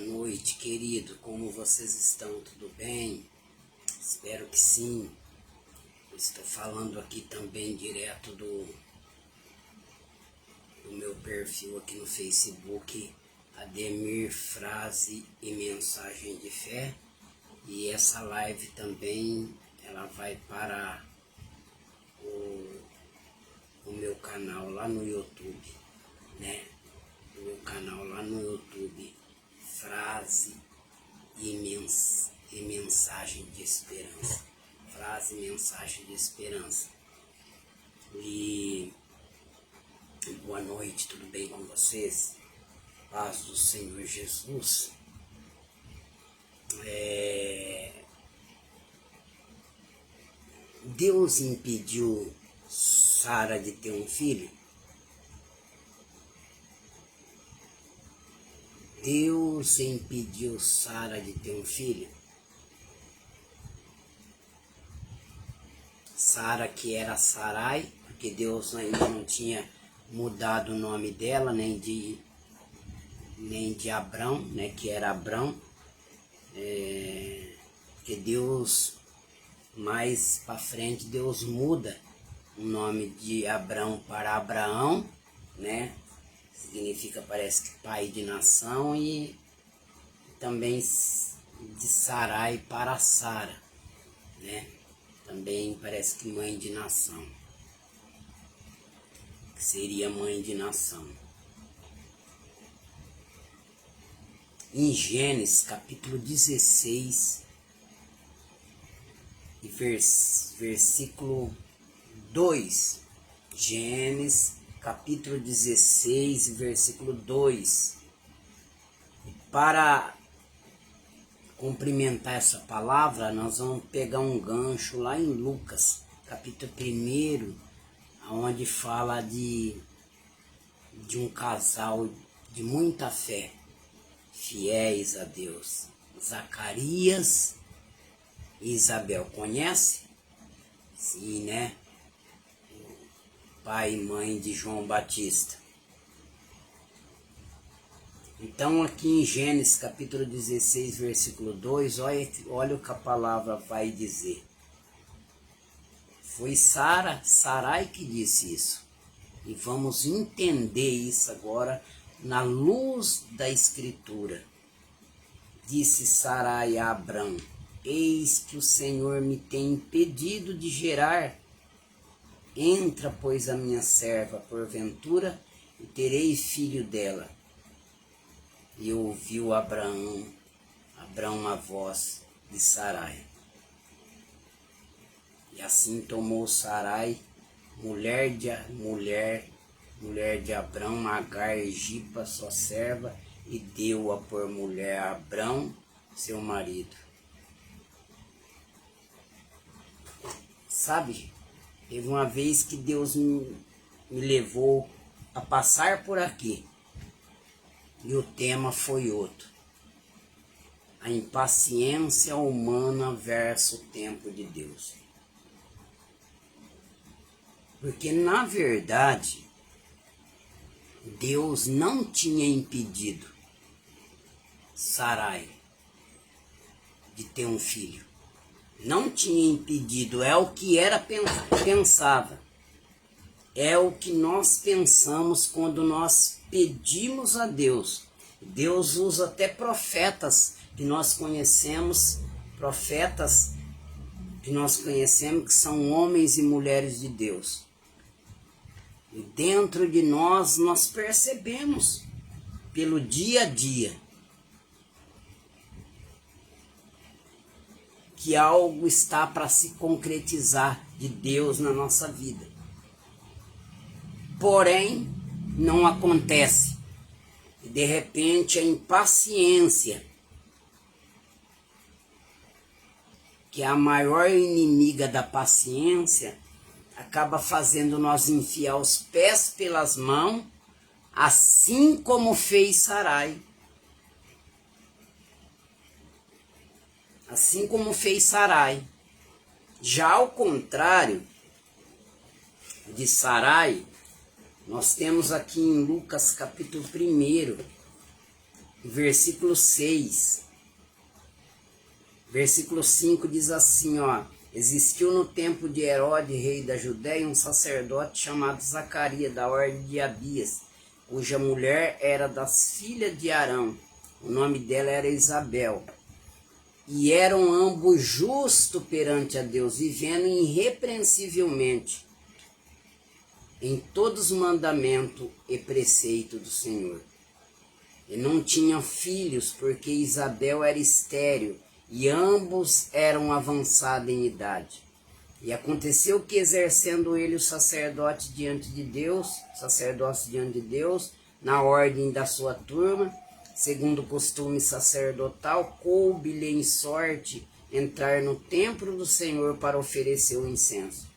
noite, querido. Como vocês estão? Tudo bem? Espero que sim. Estou falando aqui também direto do meu perfil aqui no Facebook, Ademir Frase e Mensagem de Fé. E essa live também, ela vai para o meu canal lá no YouTube, né? O meu canal lá no YouTube, Frase e Mensagem de Esperança. Frase e Mensagem de Esperança. E boa noite, tudo bem com vocês? Paz do Senhor Jesus. Deus impediu Sara de ter um filho? Deus impediu Sara de ter um filho? Sara, que era Sarai, porque Deus ainda não tinha mudado o nome dela, nem de Abrão, né, que era Abrão, porque Deus, mais para frente, Deus muda o nome de Abrão para Abraão, né, significa, parece que pai de nação, e também de Sarai para Sara, né, também parece que mãe de nação, que seria mãe de nação. Em Gênesis capítulo 16 e versículo 2, Gênesis capítulo 16 e versículo 2, para cumprimentar essa palavra, nós vamos pegar um gancho lá em Lucas, capítulo 1, onde fala de um casal de muita fé, fiéis a Deus, Zacarias e Isabel. Conhece? Sim, né? Pai e mãe de João Batista. Então aqui em Gênesis capítulo 16, versículo 2, olha o que a palavra vai dizer. Foi Sarai que disse isso. E vamos entender isso agora na luz da Escritura. Disse Sarai a Abrão: eis que o Senhor me tem impedido de gerar. Entra, pois, a minha serva, porventura, e terei filho dela. E ouviu Abrão a voz de Sarai. E assim tomou Sarai, mulher de Abrão, Agar, egípcia, sua serva, e deu-a por mulher a Abrão, seu marido. Sabe, teve uma vez que Deus me levou a passar por aqui, e o tema foi outro: a impaciência humana versus o tempo de Deus. Porque, na verdade, Deus não tinha impedido Sarai de ter um filho. Não tinha impedido, é o que era pensava. É o que nós pensamos quando nós pedimos a Deus. Deus usa até profetas que nós conhecemos, que são homens e mulheres de Deus. E dentro de nós percebemos, pelo dia a dia, que algo está para se concretizar de Deus na nossa vida. Porém, não acontece. E de repente a impaciência, que é a maior inimiga da paciência, acaba fazendo nós enfiar os pés pelas mãos, assim como fez Sarai. Assim como fez Sarai. Já ao contrário de Sarai, nós temos aqui em Lucas capítulo 1, versículo 6. Versículo 5 diz assim, ó: existiu no tempo de Herodes, rei da Judéia, um sacerdote chamado Zacarias, da ordem de Abias, cuja mulher era das filhas de Arão. O nome dela era Isabel. E eram ambos justos perante a Deus, vivendo irrepreensivelmente em todos os mandamentos e preceitos do Senhor. E não tinham filhos, porque Isabel era estéril, e ambos eram avançados em idade. E aconteceu que, exercendo ele o sacerdócio diante de Deus, na ordem da sua turma, segundo o costume sacerdotal, coube-lhe em sorte entrar no templo do Senhor para oferecer o incenso.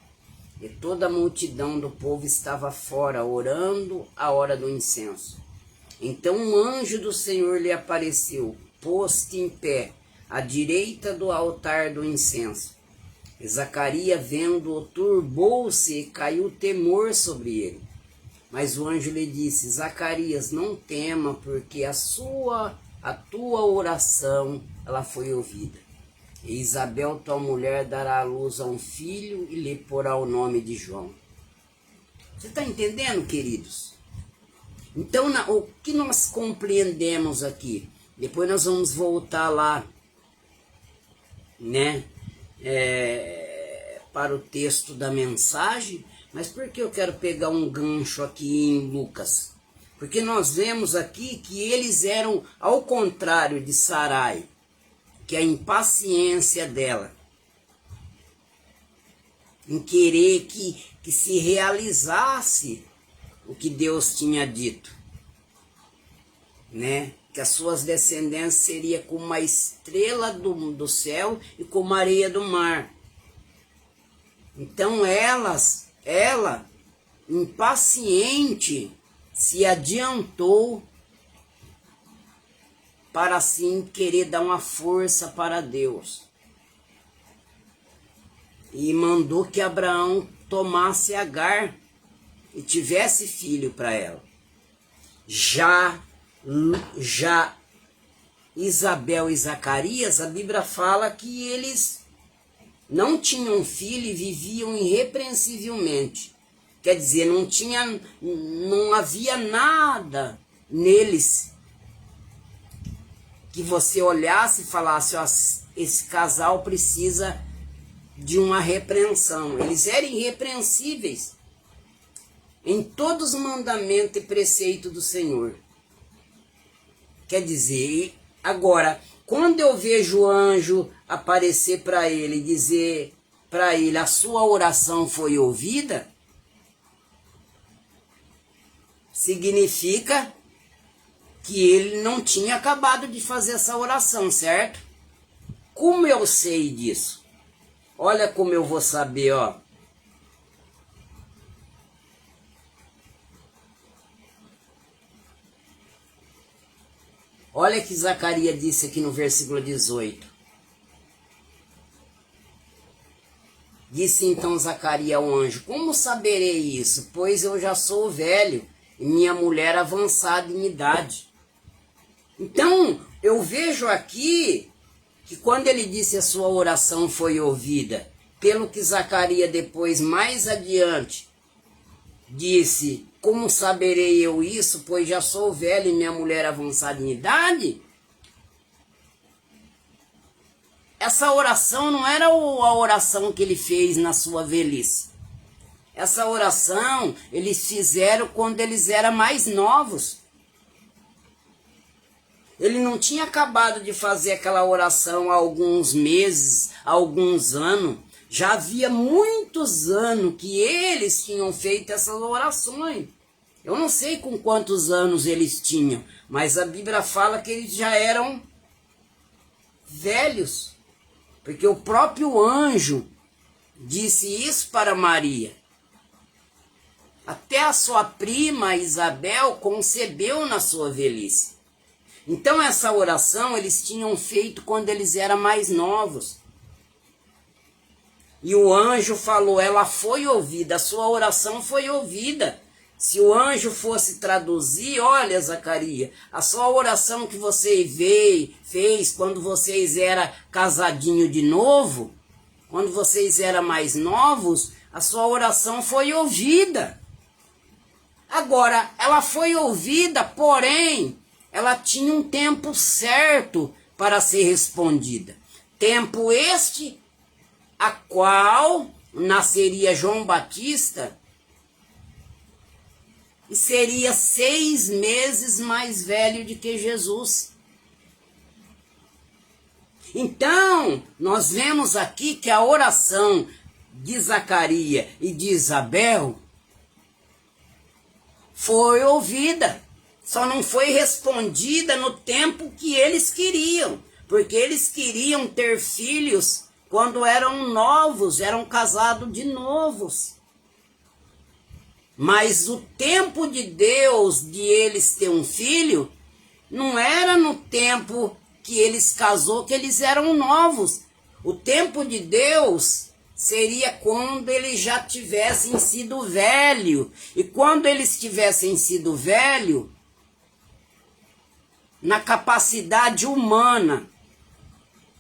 E toda a multidão do povo estava fora, orando a hora do incenso. Então um anjo do Senhor lhe apareceu, posto em pé, à direita do altar do incenso. E Zacarias, vendo-o, turbou-se e caiu temor sobre ele. Mas o anjo lhe disse: Zacarias, não tema, porque a tua oração ela foi ouvida. E Isabel, tua mulher, dará à luz a um filho e lhe porá o nome de João. Você está entendendo, queridos? Então, o que nós compreendemos aqui? Depois nós vamos voltar lá, né? Para o texto da mensagem. Mas por que eu quero pegar um gancho aqui em Lucas? Porque nós vemos aqui que eles eram, ao contrário de Sarai, que a impaciência dela em querer que se realizasse o que Deus tinha dito, né? Que as suas descendências seriam como uma estrela do céu e como a areia do mar. Então ela, impaciente, se adiantou para assim querer dar uma força para Deus. E mandou que Abraão tomasse Agar e tivesse filho para ela. Já Isabel e Zacarias, a Bíblia fala que eles não tinham filho e viviam irrepreensivelmente. Quer dizer, não havia nada neles que você olhasse e falasse: ó, esse casal precisa de uma repreensão. Eles eram irrepreensíveis em todos os mandamentos e preceitos do Senhor. Quer dizer, agora, quando eu vejo o anjo aparecer para ele e dizer para ele: a sua oração foi ouvida, significa que ele não tinha acabado de fazer essa oração, certo? Como eu sei disso? Olha como eu vou saber, ó. Olha que Zacarias disse aqui no versículo 18. Disse então Zacarias ao anjo: como saberei isso? Pois eu já sou velho e minha mulher avançada em idade. Então, eu vejo aqui que quando ele disse a sua oração foi ouvida, pelo que Zacarias depois, mais adiante, disse: como saberei eu isso, pois já sou velho e minha mulher avançada em idade? Essa oração não era a oração que ele fez na sua velhice. Essa oração eles fizeram quando eles eram mais novos. Ele não tinha acabado de fazer aquela oração há alguns meses, há alguns anos. Já havia muitos anos que eles tinham feito essas orações. Eu não sei com quantos anos eles tinham, mas a Bíblia fala que eles já eram velhos. Porque o próprio anjo disse isso para Maria. Até a sua prima Isabel concebeu na sua velhice. Então essa oração eles tinham feito quando eles eram mais novos. E o anjo falou: ela foi ouvida, a sua oração foi ouvida. Se o anjo fosse traduzir, olha, Zacarias, a sua oração que você fez quando vocês eram casadinhos de novo, quando vocês eram mais novos, a sua oração foi ouvida. Agora, ela foi ouvida, porém, ela tinha um tempo certo para ser respondida. Tempo este, a qual nasceria João Batista e seria 6 meses mais velho do que Jesus. Então, nós vemos aqui que a oração de Zacarias e de Isabel foi ouvida, só não foi respondida no tempo que eles queriam, porque eles queriam ter filhos quando eram novos, eram casados de novos. Mas o tempo de Deus de eles ter um filho não era no tempo que eles casou, que eles eram novos. O tempo de Deus seria quando eles já tivessem sido velho. E quando eles tivessem sido velho, na capacidade humana,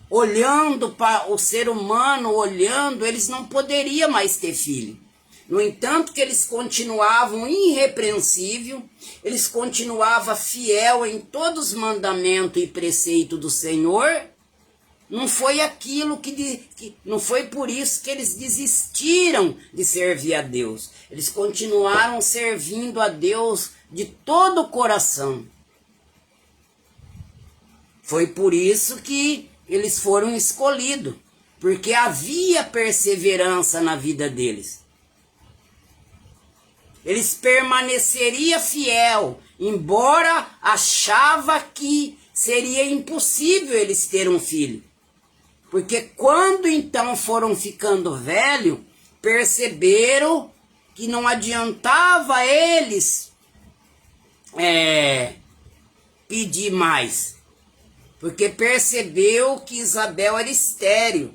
olhando para o ser humano, olhando, eles não poderiam mais ter filho. No entanto, que eles continuavam irrepreensível, eles continuavam fiel em todos os mandamentos e preceitos do Senhor. Não foi aquilo não foi por isso que eles desistiram de servir a Deus. Eles continuaram servindo a Deus de todo o coração. Foi por isso que eles foram escolhidos, porque havia perseverança na vida deles. Eles permaneceriam fiel, embora achava que seria impossível eles terem um filho. Porque quando então foram ficando velhos, perceberam que não adiantava eles pedir mais. Porque percebeu que Isabel era estéril,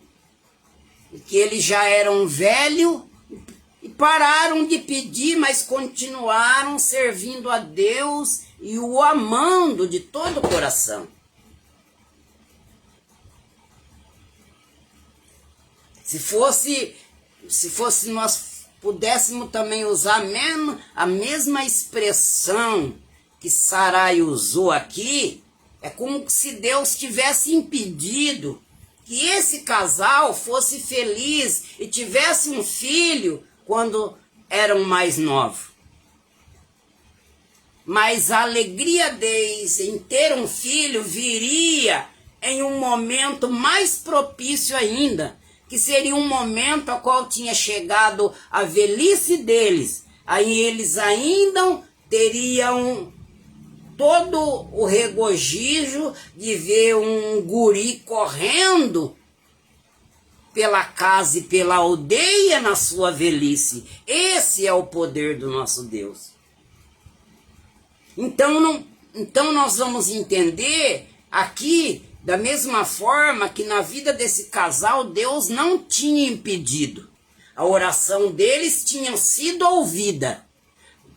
e que eles já eram velhos, e pararam de pedir, mas continuaram servindo a Deus e o amando de todo o coração. Se fosse nós pudéssemos também usar a mesma expressão que Sarai usou aqui, é como se Deus tivesse impedido que esse casal fosse feliz e tivesse um filho quando eram mais novos. Mas a alegria deles em ter um filho viria em um momento mais propício ainda, que seria um momento ao qual tinha chegado a velhice deles. Aí eles ainda teriam todo o regozijo de ver um guri correndo pela casa e pela aldeia na sua velhice. Esse é o poder do nosso Deus. Então nós vamos entender aqui, da mesma forma que na vida desse casal, Deus não tinha impedido. A oração deles tinha sido ouvida,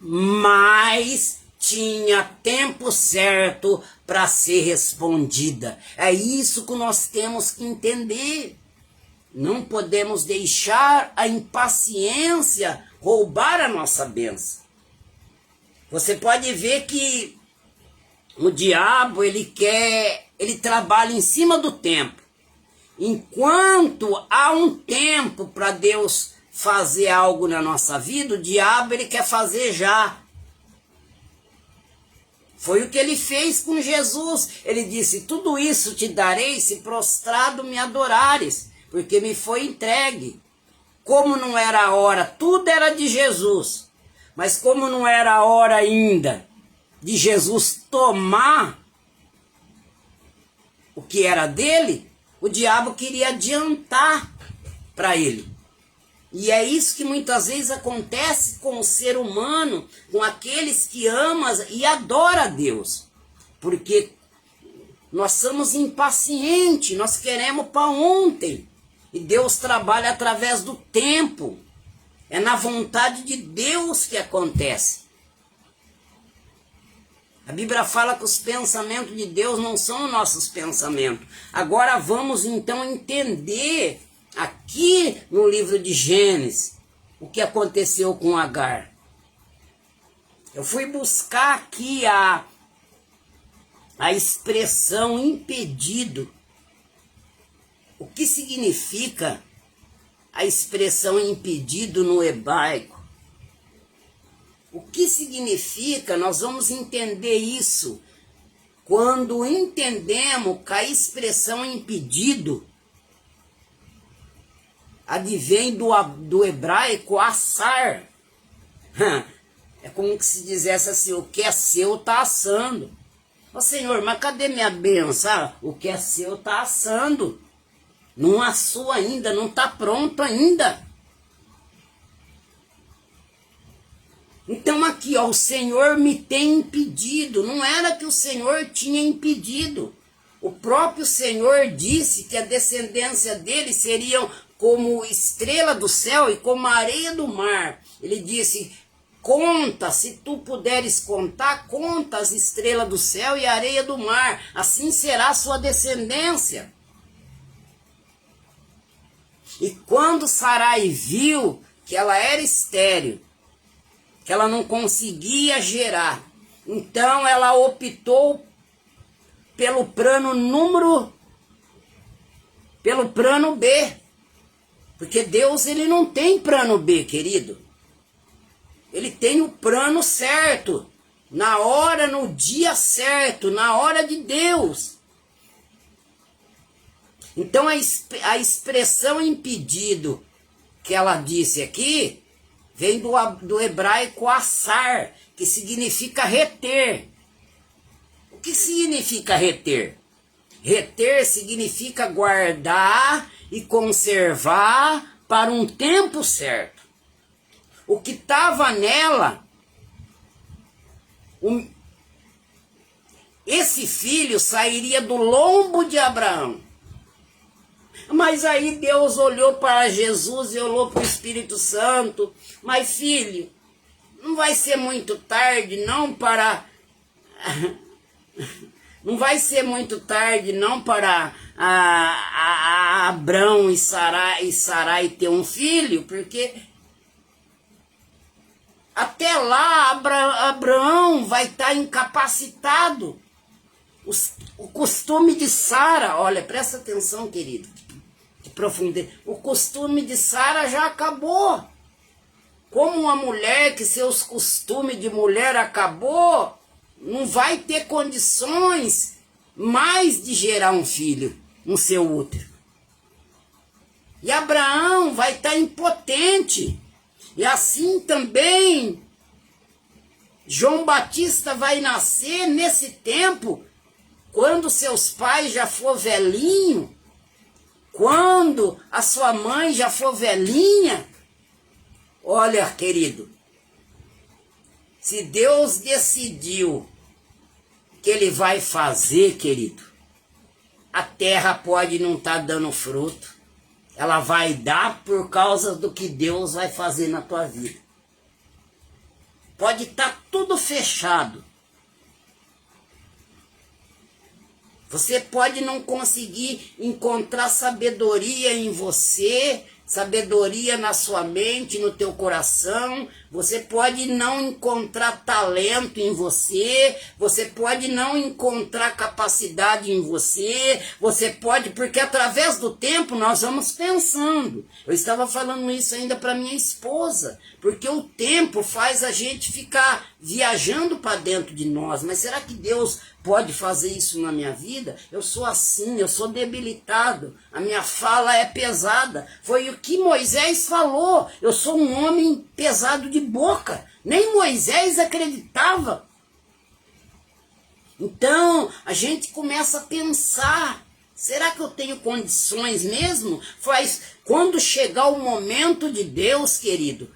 mas tinha tempo certo para ser respondida. É isso que nós temos que entender. Não podemos deixar a impaciência roubar a nossa bênção. Você pode ver que o diabo, ele trabalha em cima do tempo. Enquanto há um tempo para Deus fazer algo na nossa vida, o diabo, ele quer fazer já. Foi o que ele fez com Jesus. Ele disse: tudo isso te darei se prostrado me adorares, porque me foi entregue. Como não era a hora, tudo era de Jesus, mas como não era a hora ainda de Jesus tomar o que era dele, o diabo queria adiantar para ele. E é isso que muitas vezes acontece com o ser humano, com aqueles que amam e adoram a Deus. Porque nós somos impacientes, nós queremos para ontem. E Deus trabalha através do tempo. É na vontade de Deus que acontece. A Bíblia fala que os pensamentos de Deus não são nossos pensamentos. Agora vamos então entender aqui no livro de Gênesis o que aconteceu com Agar. Eu fui buscar aqui a expressão impedido. O que significa a expressão impedido no hebraico? O que significa? Nós vamos entender isso quando entendemos que a expressão impedido advém do hebraico assar. É como se dissesse assim, o que é seu está assando. Ô Senhor, mas cadê minha bênção? O que é seu está assando. Não assou ainda, não está pronto ainda. Então aqui, ó, o Senhor me tem impedido. Não era que o Senhor tinha impedido. O próprio Senhor disse que a descendência dele seriam como estrela do céu e como a areia do mar. Ele disse, conta, se tu puderes contar, conta as estrelas do céu e a areia do mar. Assim será a sua descendência. E quando Sarai viu que ela era estéril, que ela não conseguia gerar, então ela optou pelo plano B. Porque Deus, ele não tem plano B, querido. Ele tem o plano certo, na hora, no dia certo, na hora de Deus. Então a expressão impedido que ela disse aqui vem do hebraico assar, que significa reter. O que significa reter? Reter significa guardar e conservar para um tempo certo. O que estava nela, esse filho sairia do lombo de Abraão. Mas aí Deus olhou para Jesus e olhou para o Espírito Santo. Mas filho, não vai ser muito tarde não para... Não vai ser muito tarde não para Abrão e Sarai ter um filho, porque até lá Abraão vai estar incapacitado. O costume de Sara, olha, presta atenção, querido, que profundidade. O costume de Sara já acabou. Como uma mulher que seus costumes de mulher acabou, não vai ter condições mais de gerar um filho no seu útero. E Abraão vai estar impotente. E assim também João Batista vai nascer nesse tempo, quando seus pais já for velhinho, quando a sua mãe já for velhinha. Olha, querido, se Deus decidiu que ele vai fazer, querido, a terra pode não estar dando fruto. Ela vai dar por causa do que Deus vai fazer na tua vida. Pode estar tudo fechado. Você pode não conseguir encontrar sabedoria em você, sabedoria na sua mente, no teu coração. Você pode não encontrar talento em você, você pode não encontrar capacidade em você, você pode, porque através do tempo nós vamos pensando. Eu estava falando isso ainda para minha esposa, porque o tempo faz a gente ficar viajando para dentro de nós. Mas será que Deus pode fazer isso na minha vida? Eu sou assim, eu sou debilitado, a minha fala é pesada. Foi o que Moisés falou, eu sou um homem pesado de boca. Nem Moisés acreditava. Então a gente começa a pensar, será que eu tenho condições mesmo? Quando chegar o momento de Deus, querido,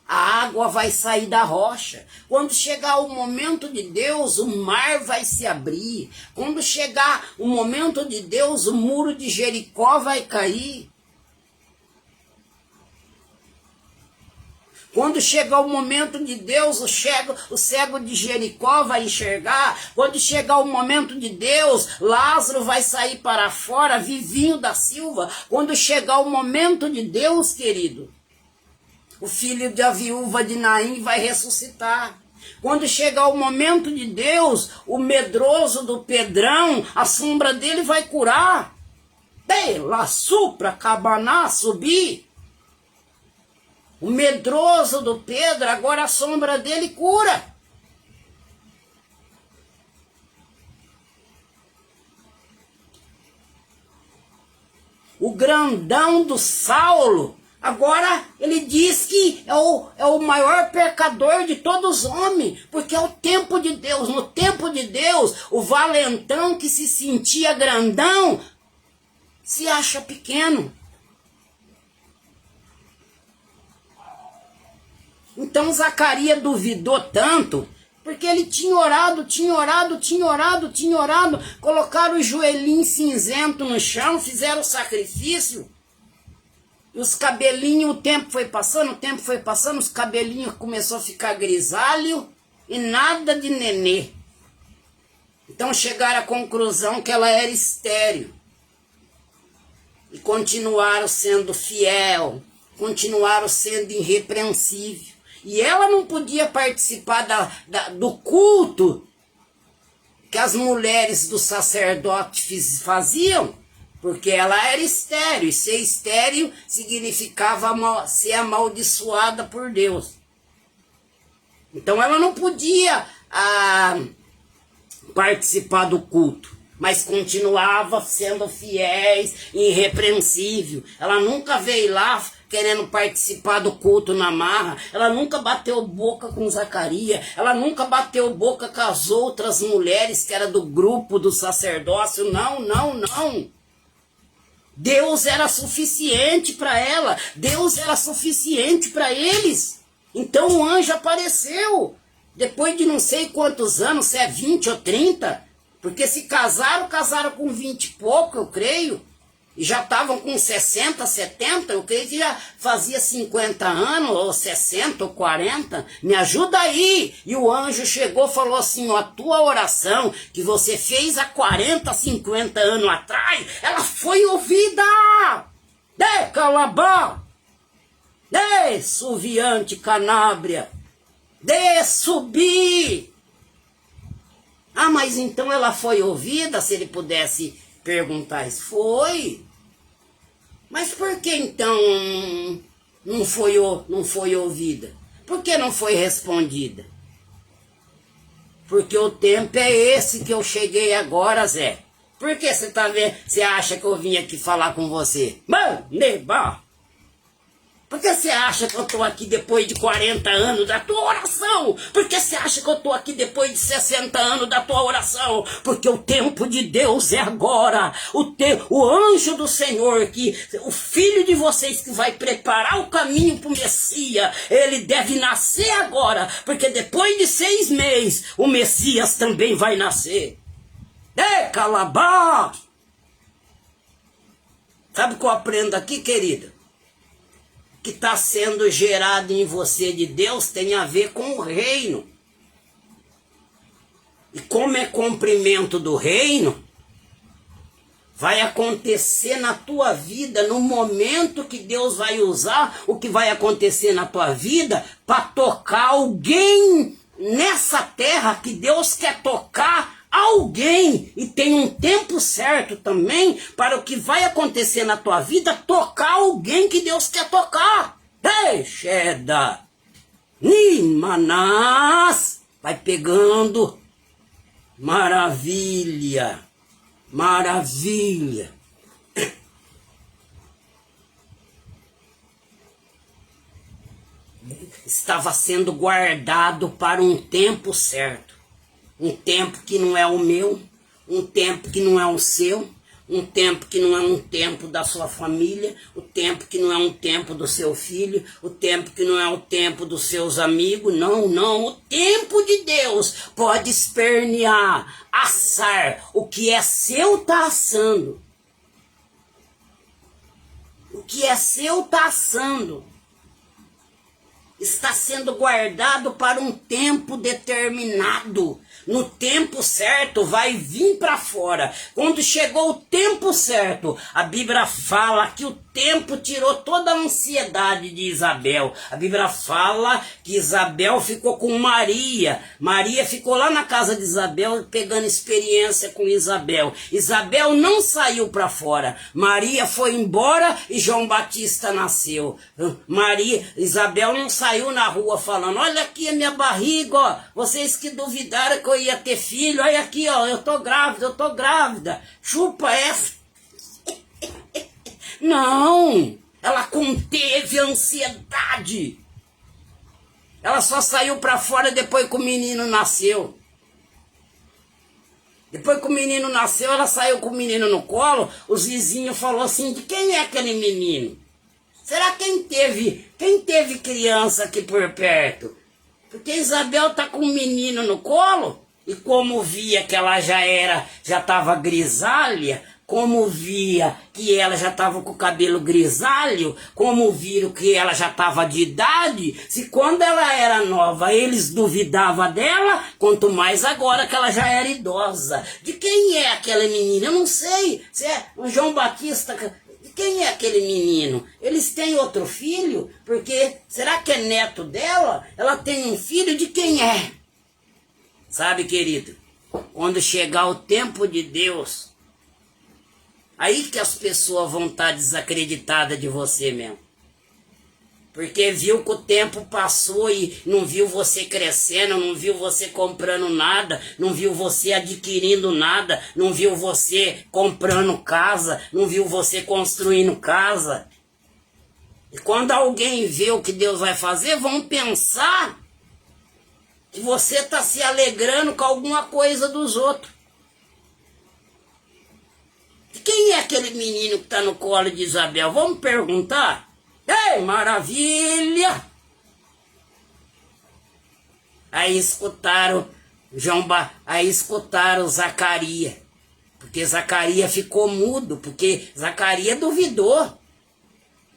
a água vai sair da rocha. Quando chegar o momento de Deus, o mar vai se abrir. Quando chegar o momento de Deus, o muro de Jericó vai cair. Quando chegar o momento de Deus, o cego de Jericó vai enxergar. Quando chegar o momento de Deus, Lázaro vai sair para fora, Vivinho da Silva. Quando chegar o momento de Deus, querido, o filho da viúva de Naim vai ressuscitar. Quando chegar o momento de Deus, o medroso do Pedrão, a sombra dele vai curar. La supra, cabaná, subir. O medroso do Pedro, agora a sombra dele cura. O grandão do Saulo, agora ele diz que é o maior pecador de todos os homens, porque é o tempo de Deus. No tempo de Deus, o valentão que se sentia grandão, se acha pequeno. Então Zacarias duvidou tanto, porque ele tinha orado, colocaram o joelhinho cinzento no chão, fizeram o sacrifício, e os cabelinhos, o tempo foi passando, os cabelinhos começou a ficar grisalho, e nada de nenê. Então chegaram à conclusão que ela era estéril, e continuaram sendo fiel, continuaram sendo irrepreensível. E ela não podia participar do culto que as mulheres do sacerdote faziam, porque ela era estéril, e ser estéril significava ser amaldiçoada por Deus. Então ela não podia participar do culto, mas continuava sendo fiéis, irrepreensível. Ela nunca veio lá querendo participar do culto na marra, ela nunca bateu boca com Zacarias, ela nunca bateu boca com as outras mulheres que eram do grupo do sacerdócio, não. Deus era suficiente para ela, Deus era suficiente para eles. Então o anjo apareceu, depois de não sei quantos anos, se é 20 ou 30, porque se casaram com 20 e pouco, eu creio, e já estavam com 60, 70, eu creio que já fazia 50 anos, ou 60, ou 40, me ajuda aí. E o anjo chegou e falou assim, a tua oração que você fez há 40, 50 anos atrás, ela foi ouvida. De Calabá, de Suviante Canábria, de Subir. Ah, mas então ela foi ouvida, se ele pudesse perguntar isso. Foi. Mas por que então não foi ouvida? Por que não foi respondida? Porque o tempo é esse que eu cheguei agora, Zé. Por que você tá vendo? Você acha que eu vim aqui falar com você? Maneba! Por que você acha que eu estou aqui depois de 40 anos da tua oração? Por que você acha que eu estou aqui depois de 60 anos da tua oração? Porque o tempo de Deus é agora. O anjo do Senhor, o filho de vocês que vai preparar o caminho para o Messias, ele deve nascer agora. Porque depois de 6 meses, o Messias também vai nascer. Calabá! Sabe o que eu aprendo aqui, querida? Que está sendo gerado em você de Deus tem a ver com o reino. E como é cumprimento do reino, vai acontecer na tua vida, no momento que Deus vai usar o que vai acontecer na tua vida para tocar alguém nessa terra que Deus quer tocar alguém, e tem um tempo certo também para o que vai acontecer na tua vida, tocar alguém que Deus quer tocar. Sheda, Nimanás, vai pegando, maravilha, maravilha. Estava sendo guardado para um tempo certo. Um tempo que não é o meu, um tempo que não é o seu, um tempo que não é um tempo da sua família, o tempo que não é um tempo do seu filho, o tempo que não é o tempo dos seus amigos, não, o tempo de Deus pode espernear, assar, o que é seu está assando. O que é seu está assando. está sendo guardado para um tempo determinado. No tempo certo vai vir para fora. Quando chegou o tempo certo, a Bíblia fala que o tempo tirou toda a ansiedade de Isabel. A Bíblia fala que Isabel ficou com Maria. Maria ficou lá na casa de Isabel pegando experiência com Isabel. Isabel não saiu para fora. Maria foi embora e João Batista nasceu. Isabel não saiu na rua falando: olha aqui a minha barriga, ó. Vocês que duvidaram que eu ia ter filho, olha aqui, ó, eu tô grávida. Chupa essa. Não, ela conteve a ansiedade. Ela só saiu para fora depois que o menino nasceu. Depois que o menino nasceu, ela saiu com o menino no colo. Os vizinhos falaram assim: de quem é aquele menino? Será quem teve criança aqui por perto? Porque Isabel tá com o menino no colo. E como via que ela já estava grisalha, como via que ela já estava com o cabelo grisalho, como viram que ela já estava de idade, se quando ela era nova eles duvidavam dela, quanto mais agora que ela já era idosa. De quem é aquela menina? Eu não sei. Se é o João Batista. De quem é aquele menino? Eles têm outro filho? Porque será que é neto dela? Ela tem um filho? De quem é? Sabe, querido, quando chegar o tempo de Deus, aí que as pessoas vão estar desacreditadas de você mesmo. Porque viu que o tempo passou e não viu você crescendo, não viu você comprando nada, não viu você adquirindo nada, não viu você comprando casa, não viu você construindo casa. E quando alguém vê o que Deus vai fazer, vão pensar que você está se alegrando com alguma coisa dos outros. E quem é aquele menino que está no colo de Isabel? Vamos perguntar? Ei, maravilha! Aí escutaram Zacarias. Porque Zacarias ficou mudo, porque Zacarias duvidou.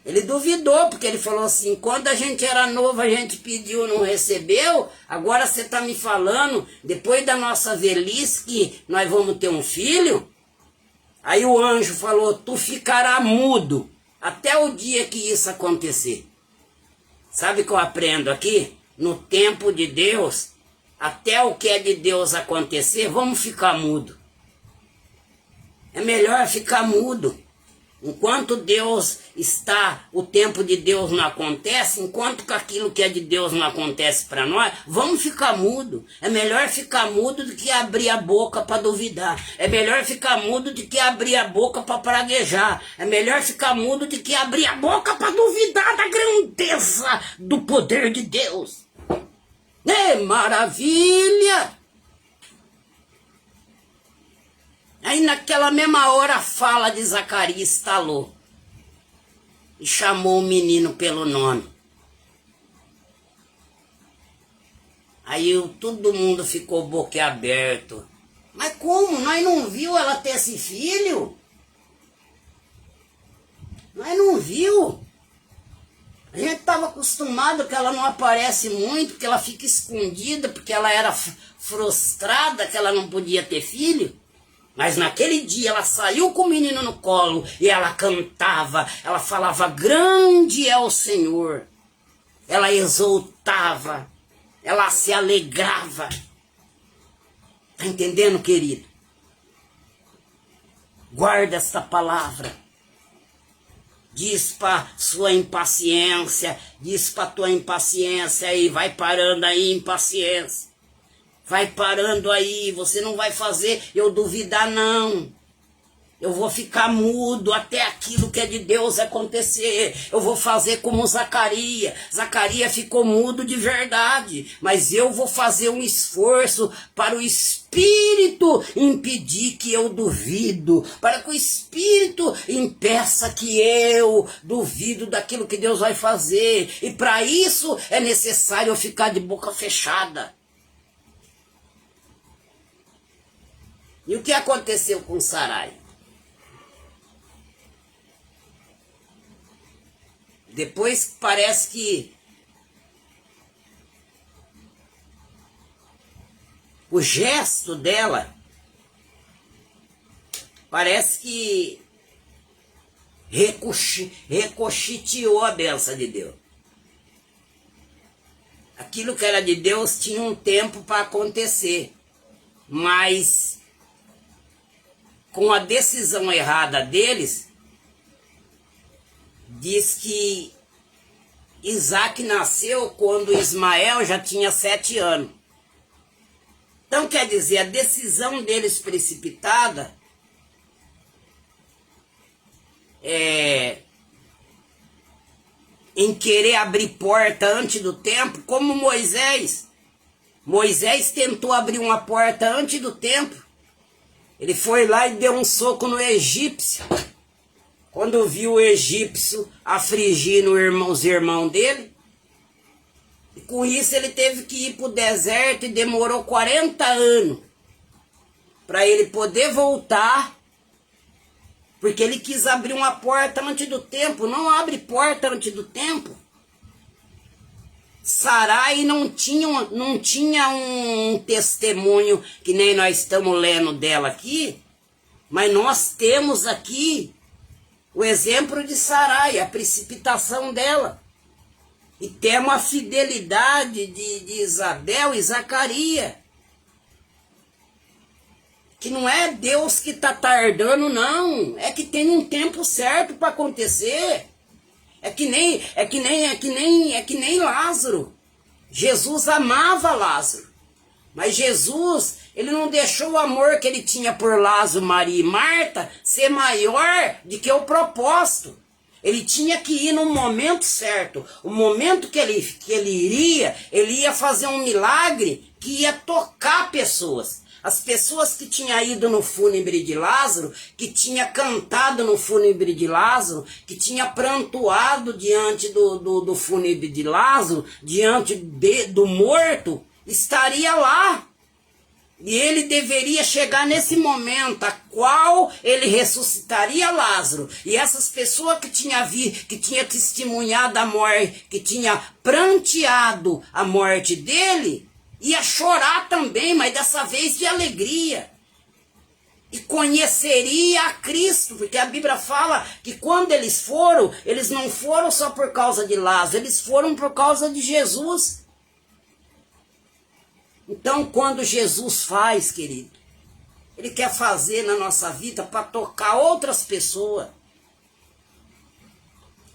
Ele duvidou, porque ele falou assim: quando a gente era novo, a gente pediu, não recebeu. Agora você está me falando, depois da nossa velhice, que nós vamos ter um filho? Aí o anjo falou: tu ficará mudo até o dia que isso acontecer. Sabe o que eu aprendo aqui? No tempo de Deus, até o que é de Deus acontecer, vamos ficar mudo. É melhor ficar mudo. Enquanto Deus está, o tempo de Deus não acontece, enquanto que aquilo que é de Deus não acontece para nós, vamos ficar mudo. É melhor ficar mudo do que abrir a boca para duvidar. É melhor ficar mudo do que abrir a boca para praguejar. É melhor ficar mudo do que abrir a boca para duvidar da grandeza do poder de Deus. É maravilha! Aí naquela mesma hora a fala de Zacarias estalou e chamou o menino pelo nome. Aí todo mundo ficou boquiaberto. Mas como? Nós não viu ela ter esse filho? Nós não viu. A gente estava acostumado que ela não aparece muito, que ela fica escondida, porque ela era frustrada, que ela não podia ter filho. Mas naquele dia ela saiu com o menino no colo e ela cantava, ela falava: grande é o Senhor. Ela exultava, ela se alegrava. Tá entendendo, querido? Guarda esta palavra. Diz para sua impaciência, diz para tua impaciência aí, vai parando aí, impaciência. Vai parando aí, você não vai fazer eu duvidar, não. Eu vou ficar mudo até aquilo que é de Deus acontecer. Eu vou fazer como Zacarias. Zacarias ficou mudo de verdade, mas eu vou fazer um esforço para o Espírito impedir que eu duvido, para que o Espírito impeça que eu duvido daquilo que Deus vai fazer. E para isso é necessário eu ficar de boca fechada. E o que aconteceu com Sarai? Depois parece que O gesto dela parece que ricocheteou a bênção de Deus. Aquilo que era de Deus tinha um tempo para acontecer, mas com a decisão errada deles, diz que Isaac nasceu quando Ismael já tinha 7 anos. Então quer dizer, a decisão deles precipitada em querer abrir porta antes do tempo, como Moisés. Moisés tentou abrir uma porta antes do tempo. Ele foi lá e deu um soco no egípcio. Quando viu o egípcio afligindo os irmãos dele, e com isso ele teve que ir para o deserto e demorou 40 anos para ele poder voltar, porque ele quis abrir uma porta antes do tempo. Não abre porta antes do tempo. Sarai não tinha um testemunho que nem nós estamos lendo dela aqui, mas nós temos aqui o exemplo de Sarai, a precipitação dela. E temos a fidelidade de Isabel e Zacarias. Que não é Deus que está tardando, não. É que tem um tempo certo para acontecer. É que nem Lázaro. Jesus amava Lázaro. Mas Jesus, ele não deixou o amor que ele tinha por Lázaro, Maria e Marta ser maior do que o propósito. Ele tinha que ir no momento certo. O momento que ele ia fazer um milagre que ia tocar pessoas. As pessoas que tinham ido no fúnebre de Lázaro, que tinha cantado no fúnebre de Lázaro, que tinha prantuado diante do fúnebre de Lázaro, diante do morto, estaria lá. E ele deveria chegar nesse momento, a qual ele ressuscitaria Lázaro. E essas pessoas que tinha testemunhado a morte, que tinha pranteado a morte dele, ia chorar também, mas dessa vez de alegria. E conheceria a Cristo, porque a Bíblia fala que quando eles não foram só por causa de Lázaro, eles foram por causa de Jesus. Então, quando Jesus faz, querido, ele quer fazer na nossa vida para tocar outras pessoas.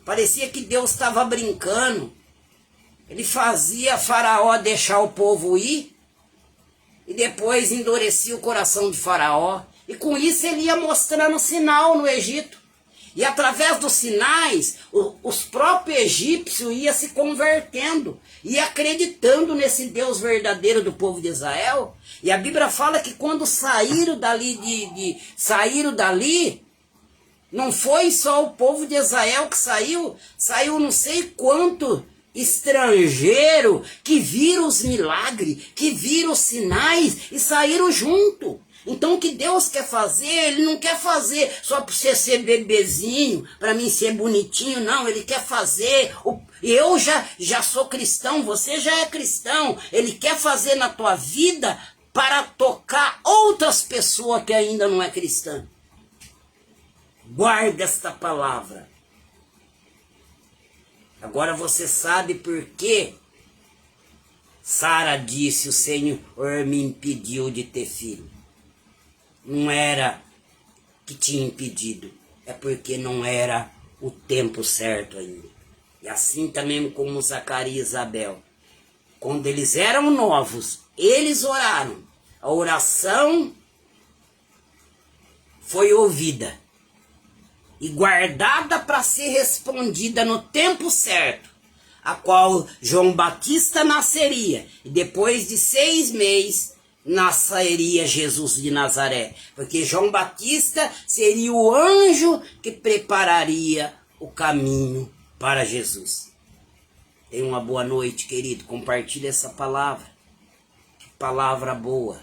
Parecia que Deus estava brincando. Ele fazia Faraó deixar o povo ir e depois endurecia o coração de Faraó. E com isso ele ia mostrando sinal no Egito. E através dos sinais, os próprios egípcios iam se convertendo e acreditando nesse Deus verdadeiro do povo de Israel. E a Bíblia fala que quando saíram dali, não foi só o povo de Israel que saiu não sei quanto estrangeiro que viram os milagres, que viram os sinais e saíram junto. Então o que Deus quer fazer, ele não quer fazer só para você ser bebezinho, para mim ser bonitinho, não. Ele quer fazer, eu já sou cristão, você já é cristão. Ele quer fazer na tua vida para tocar outras pessoas que ainda não é cristã. Guarda esta palavra. Agora você sabe por que Sara disse, o Senhor me impediu de ter filho. Não era que tinha impedido, é porque não era o tempo certo ainda. E assim também como Zacarias e Isabel. Quando eles eram novos, eles oraram. A oração foi ouvida e guardada para ser respondida no tempo certo, a qual João Batista nasceria. E depois de 6 meses, nasceria Jesus de Nazaré, porque João Batista seria o anjo que prepararia o caminho para Jesus. Tenha uma boa noite, querido. Compartilhe essa palavra. Que palavra boa.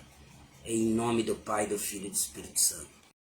Em nome do Pai, do Filho e do Espírito Santo.